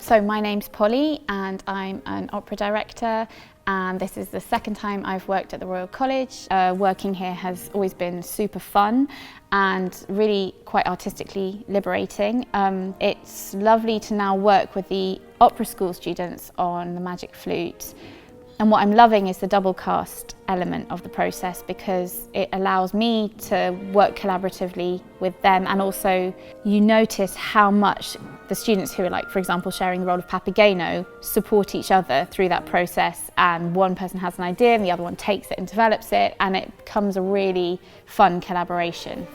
So my name's Polly and I'm an opera director, and this is the second time I've worked at the Royal College. Working here has always been super fun and really quite artistically liberating. It's lovely to now work with the opera school students on the Magic Flute. And what I'm loving is the double cast element of the process, because it allows me to work collaboratively with them, and also you notice how much the students who are, like, for example, sharing the role of Papageno support each other through that process, and one person has an idea and the other one takes it and develops it, and it becomes a really fun collaboration.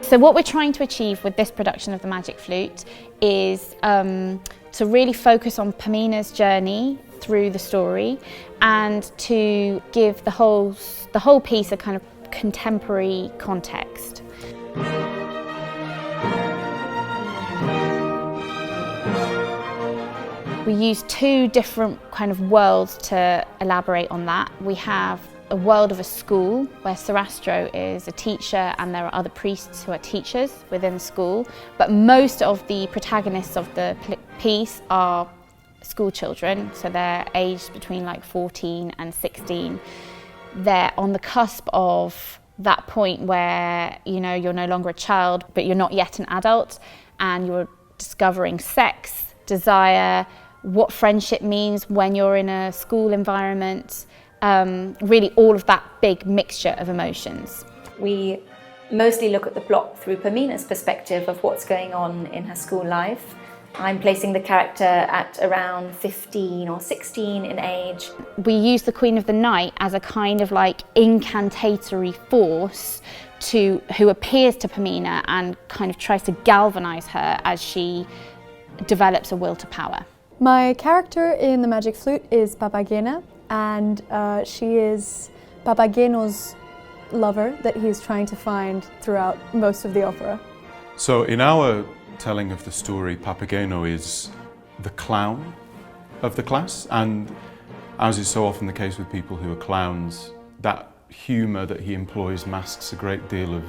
So what we're trying to achieve with this production of the Magic Flute is to really focus on Pamina's journey through the story, and to give the whole piece a kind of contemporary context. We use two different kind of worlds to elaborate on that. We have a world of a school where Sarastro is a teacher and there are other priests who are teachers within the school, but most of the protagonists of the piece are school children, so they're aged between like 14 and 16. They're on the cusp of that point where, you know, you're no longer a child but you're not yet an adult, and you're discovering sex, desire, what friendship means when you're in a school environment. Really all of that big mixture of emotions. We mostly look at the plot through Pamina's perspective of what's going on in her school life. I'm placing the character at around 15 or 16 in age. We use the Queen of the Night as a kind of like incantatory force who appears to Pamina and kind of tries to galvanise her as she develops a will to power. My character in the Magic Flute is Papagena, and she is Papageno's lover that he's trying to find throughout most of the opera. So in our telling of the story, Papageno is the clown of the class, and as is so often the case with people who are clowns, that humour that he employs masks a great deal of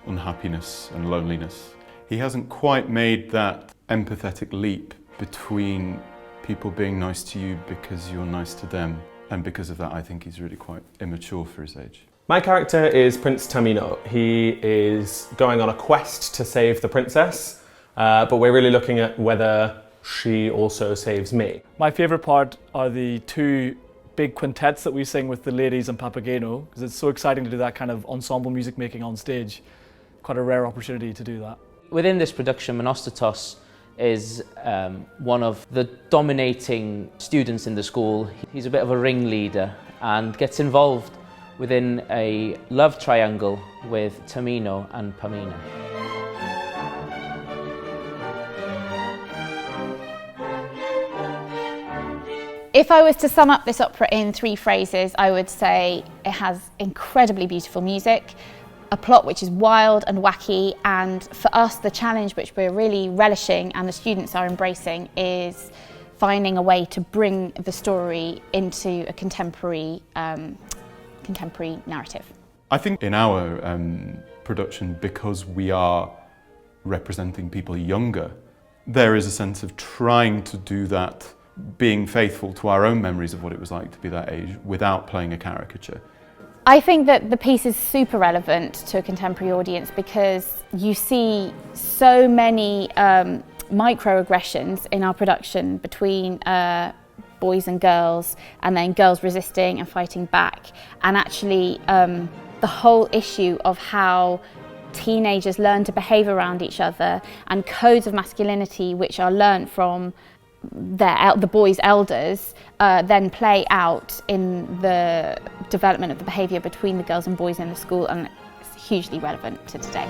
unhappiness and loneliness. He hasn't quite made that empathetic leap between people being nice to you because you're nice to them. And because of that, I think he's really quite immature for his age. My character is Prince Tamino. He is going on a quest to save the princess, but we're really looking at whether she also saves me. My favourite part are the two big quintets that we sing with the ladies and Papageno, because it's so exciting to do that kind of ensemble music making on stage. Quite a rare opportunity to do that. Within this production, Monostatos is one of the dominating students in the school. He's a bit of a ringleader and gets involved within a love triangle with Tamino and Pamina. If I was to sum up this opera in 3 phrases, I would say it has incredibly beautiful music, a plot which is wild and wacky, and for us the challenge which we're really relishing and the students are embracing is finding a way to bring the story into a contemporary narrative. I think in our production, because we are representing people younger, there is a sense of trying to do that, being faithful to our own memories of what it was like to be that age without playing a caricature. I think that the piece is super relevant to a contemporary audience because you see so many microaggressions in our production between boys and girls, and then girls resisting and fighting back, and actually the whole issue of how teenagers learn to behave around each other, and codes of masculinity which are learnt from the boys' elders then play out in the development of the behaviour between the girls and boys in the school, and it's hugely relevant to today.